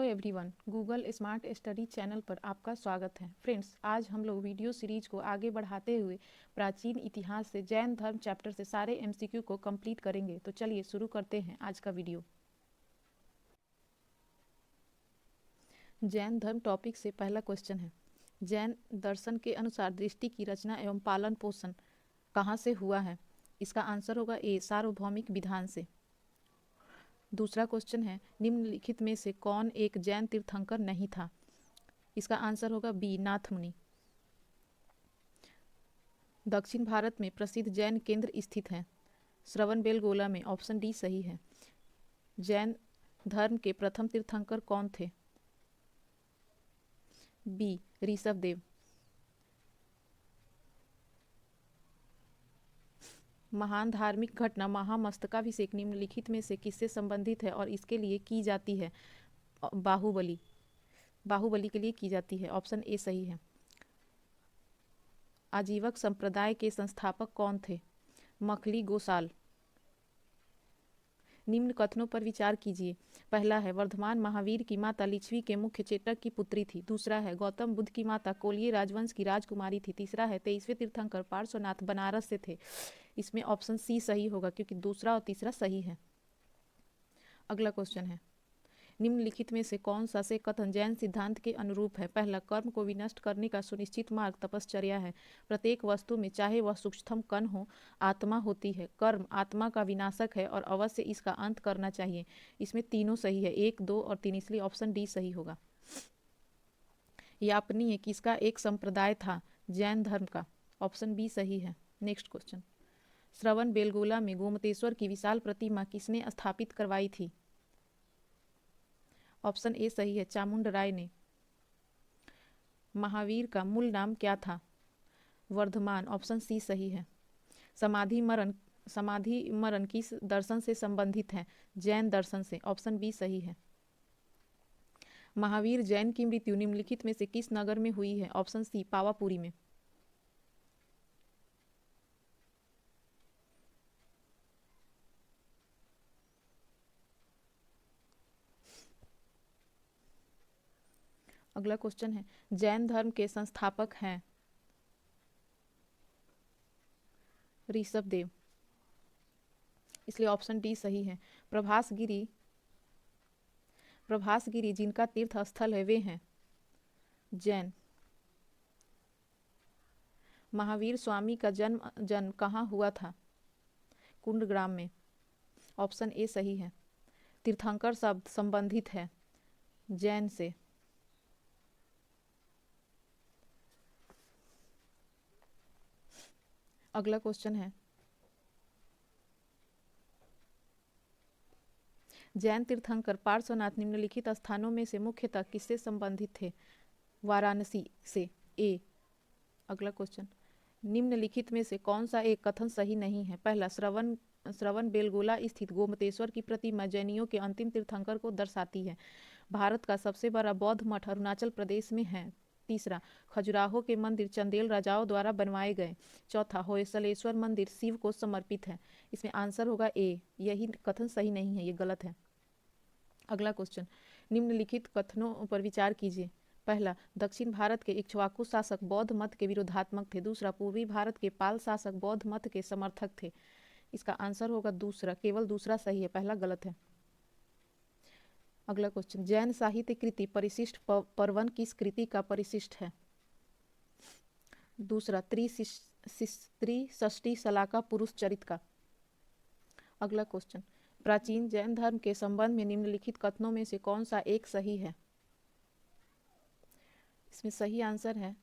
Everyone, Google smart study channel पर आपका स्वागत है। फ्रेंड्स, आज हम लोग वीडियो सीरीज को आगे बढ़ाते हुए प्राचीन इतिहास से जैन धर्म चैप्टर से सारे एमसीक्यू को कंप्लीट करेंगे। तो चलिए शुरू करते हैं आज का वीडियो। जैन धर्म टॉपिक से पहला क्वेश्चन है, जैन दर्शन के अनुसार दृष्टि की रचना एवं पालन पोषण कहाँ से हुआ है? इसका आंसर होगा ए, सार्वभौमिक विधान से। दूसरा क्वेश्चन है, निम्नलिखित में से कौन एक जैन तीर्थंकर नहीं था? इसका आंसर होगा बी, नाथ मुनि। दक्षिण भारत में प्रसिद्ध जैन केंद्र स्थित हैं। श्रवणबेलगोला में। ऑप्शन डी सही है। जैन धर्म के प्रथम तीर्थंकर कौन थे? बी, ऋषभदेव। महान धार्मिक घटना महामस्तकाभिषेक निम्नलिखित में से किससे संबंधित है और इसके लिए की जाती है? बाहुबली के लिए की जाती है। ऑप्शन ए सही है। आजीवक संप्रदाय के संस्थापक कौन थे? मखली गोसाल। निम्न कथनों पर विचार कीजिए। पहला है, वर्धमान महावीर की माता लिच्छवी के मुख्य चेटक की पुत्री थी। दूसरा है, गौतम बुद्ध की माता कोलिय राजवंश की राजकुमारी थी। तीसरा है, 23वें तीर्थंकर पार्श्वनाथ बनारस से थे। इसमें ऑप्शन सी सही होगा क्योंकि दूसरा और तीसरा सही है। अगला क्वेश्चन है, निम्नलिखित में से कौन सा से कथन जैन सिद्धांत के अनुरूप है? पहला, कर्म को विनष्ट करने का सुनिश्चित मार्ग तपश्चर्या है। प्रत्येक वस्तु में चाहे वह सूक्ष्मतम कण हो, आत्मा होती है। कर्म आत्मा का विनाशक है और अवश्य इसका अंत करना चाहिए। इसमें तीनों सही है, 1, 2 और 3, इसलिए ऑप्शन डी सही होगा। यापनीय किसका एक संप्रदाय था? जैन धर्म का। ऑप्शन बी सही है। नेक्स्ट क्वेश्चन, श्रवणबेलगोला में गोमतेश्वर की विशाल प्रतिमा किसने स्थापित करवाई थी? ऑप्शन ए सही है, चामुंड राय ने। महावीर का मूल नाम क्या था? वर्धमान। ऑप्शन सी सही है। समाधि मरण किस दर्शन से संबंधित है? जैन दर्शन से। ऑप्शन बी सही है। महावीर जैन की मृत्यु निम्नलिखित में से किस नगर में हुई है? ऑप्शन सी, पावापुरी में। अगला क्वेश्चन है, जैन धर्म के संस्थापक हैं? ऋषभदेव, इसलिए ऑप्शन डी सही है। प्रभासगिरी जिनका तीर्थ स्थल है वे हैं जैन। महावीर स्वामी का जन्म कहाँ हुआ था? कुंडग्राम में। ऑप्शन ए सही है। तीर्थंकर शब्द संबंधित है जैन से। अगला क्वेश्चन है, जैन तीर्थंकर पार्श्वनाथ निम्नलिखित स्थानों में से मुख्यतः किससे संबंधित थे? वाराणसी से। ए। अगला क्वेश्चन, निम्नलिखित में से कौन सा एक कथन सही नहीं है? पहला, श्रवणबेलगोला स्थित गोमतेश्वर की प्रतिमा जैनियों के अंतिम तीर्थंकर को दर्शाती है। भारत का सबसे बड़ा बौद्ध मठ अरुणाचल प्रदेश में है। तीसरा, खजुराहो के मंदिर चंदेल राजाओं द्वारा बनवाए गए। चौथा, होयसलेश्वर मंदिर शिव को समर्पित है। इसमें आंसर होगा ए, यही कथन सही नहीं है, ये गलत है। अगला क्वेश्चन, निम्नलिखित कथनों पर विचार कीजिए। पहला, दक्षिण भारत के इक्ष्वाकु शासक बौद्ध मत के विरोधात्मक थे। दूसरा, पूर्वी भारत के पाल शासक बौद्ध मत के समर्थक थे। इसका आंसर होगा दूसरा, केवल दूसरा सही है, पहला गलत है। अगला क्वेश्चन, जैन साहित्य कृति परिशिष्ट पर्वन किस कृति का परिशिष्ट है? दूसरा, त्रिषष्टि शलाका पुरुष चरित का। अगला क्वेश्चन, प्राचीन जैन धर्म के संबंध में निम्नलिखित कथनों में से कौन सा एक सही है? इसमें सही आंसर है,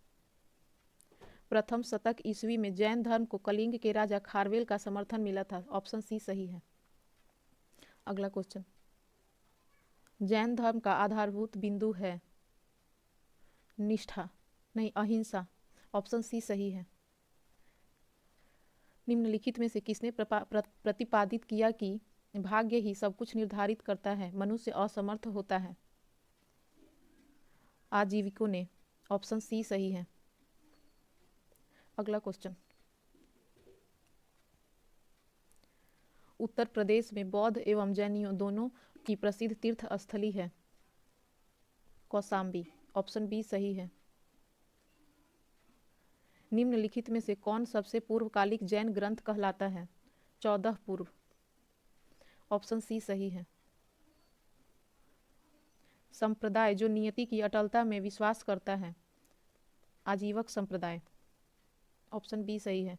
प्रथम शतक ईस्वी में जैन धर्म को कलिंग के राजा खारवेल का समर्थन मिला था। ऑप्शन सी सही है। अगला क्वेश्चन, जैन धर्म का आधारभूत बिंदु है निष्ठा, नहीं, अहिंसा। ऑप्शन सी सही है। निम्नलिखित में से किसने प्रतिपादित किया कि भाग्य ही सब कुछ निर्धारित करता है, मनुष्य असमर्थ होता है? आजीविकों ने। ऑप्शन सी सही है। अगला क्वेश्चन, उत्तर प्रदेश में बौद्ध एवं जैनियों दोनों की प्रसिद्ध तीर्थ स्थली है। कौशाम्बी। ऑप्शन बी सही है। निम्नलिखित में से कौन सबसे पूर्वकालिक जैन ग्रंथ कहलाता है? 14 पूर्व। ऑप्शन सी सही है। संप्रदाय जो नियति की अटलता में विश्वास करता है? आजीवक संप्रदाय। ऑप्शन बी सही है।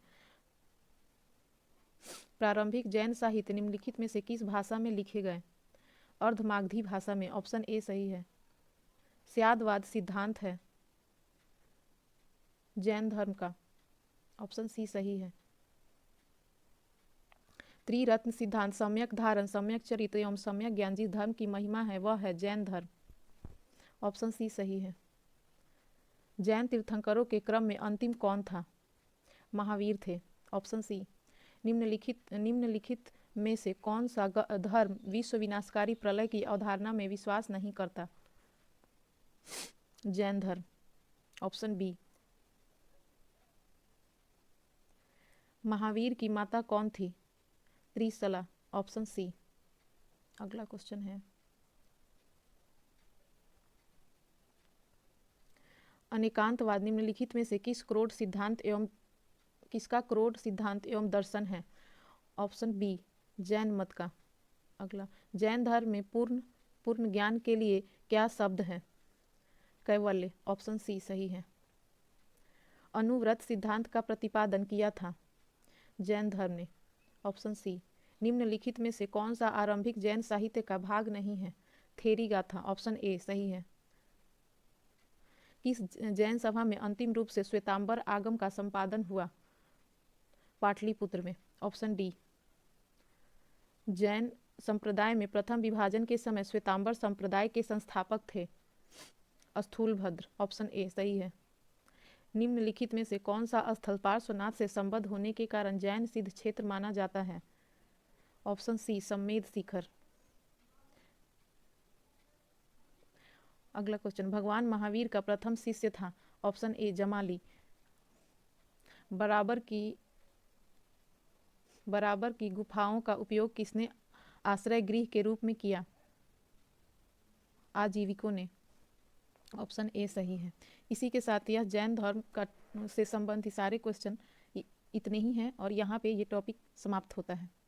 प्रारंभिक जैन साहित्य निम्नलिखित में से किस भाषा में लिखे गए? अर्धमागधी भाषा में। ऑप्शन ए सही है। स्यादवाद सिद्धांत है जैन धर्म का। ऑप्शन सी सही है। त्रिरत्न सिद्धांत सम्यक धारण, सम्यक चरित्र एवं सम्यक ज्ञान जिस धर्म की महिमा है वह है जैन धर्म। ऑप्शन सी सही है। जैन तीर्थंकरों के क्रम में अंतिम कौन था? महावीर थे। Option C. निम्नलिखित में से कौन सा धर्म विश्व विनाशकारी प्रलय की अवधारणा में विश्वास नहीं करता? जैन धर्म। Option B. महावीर की माता कौन थी? त्रिशला। Option C. अगला क्वेश्चन है, अनेकांतवाद निम्नलिखित में से किसका क्रोध सिद्धांत एवं दर्शन है? ऑप्शन बी जैन मत का। अगला, जैन धर्म में पूर्ण ज्ञान के लिए क्या शब्द है? कैवल्य। ऑप्शन सी सही है। अनुव्रत सिद्धांत का प्रतिपादन किया था जैन धर्म ने? Option C. निम्नलिखित में से कौन सा आरंभिक जैन साहित्य का भाग नहीं है? थेरी गाथा। ऑप्शन ए सही है। किस जैन सभा में अंतिम रूप से श्वेतांबर आगम का संपादन हुआ? पाटलिपुत्र में। Option D. जैन संप्रदाय में प्रथम विभाजन के समय श्वेतांबर संप्रदाय के संस्थापक थे? स्थूलभद्र। ऑप्शन ए सही है। निम्नलिखित में से कौन सा स्थल पार्श्वनाथ से संबद्ध होने के कारण जैन सिद्ध क्षेत्र माना जाता है? ऑप्शन सी सम्मेद शिखर। अगला क्वेश्चन, भगवान महावीर का प्रथम शिष्य था? Option A Jamali. बराबर की गुफाओं का उपयोग किसने आश्रय गृह के रूप में किया? आजीविकों ने। ऑप्शन ए सही है। इसी के साथ यह जैन धर्म का से संबंधित सारे क्वेश्चन इतने ही हैं और यहाँ पे ये टॉपिक समाप्त होता है।